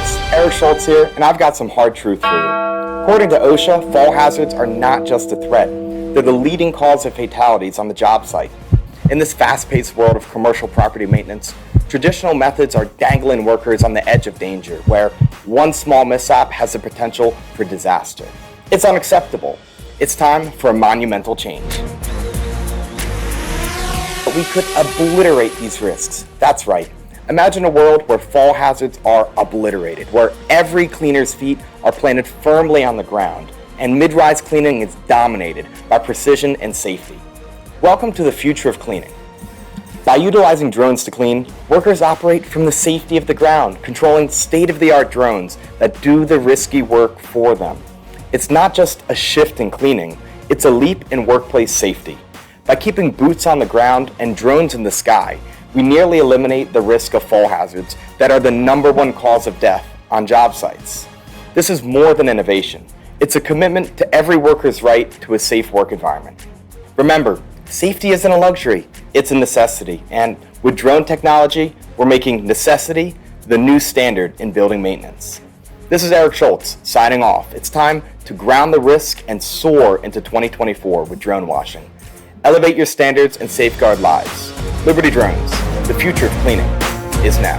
Schultz. Erik Schultz here, and I've got some hard truth for you. According to OSHA, fall hazards are not just a threat. They're the leading cause of fatalities on the job site. In this fast-paced world of commercial property maintenance, traditional methods are dangling workers on the edge of danger, where one small mishap has the potential for disaster. It's unacceptable. It's time for a monumental change. But we could obliterate these risks. That's right. Imagine a world where fall hazards are obliterated, where every cleaner's feet are planted firmly on the ground, and mid-rise cleaning is dominated by precision and safety. Welcome to the future of cleaning. By utilizing drones to clean, workers operate from the safety of the ground, controlling state-of-the-art drones that do the risky work for them. It's not just a shift in cleaning, it's a leap in workplace safety. By keeping boots on the ground and drones in the sky, we nearly eliminate the risk of fall hazards that are the #1 cause of death on job sites. This is more than innovation. It's a commitment to every worker's right to a safe work environment. Remember, safety isn't a luxury, it's a necessity. And with drone technology, we're making necessity the new standard in building maintenance. This is Erik Schultz signing off. It's time to ground the risk and soar into 2024 with drone washing. Elevate your standards and safeguard lives. Liberty Drones, the future of cleaning is now.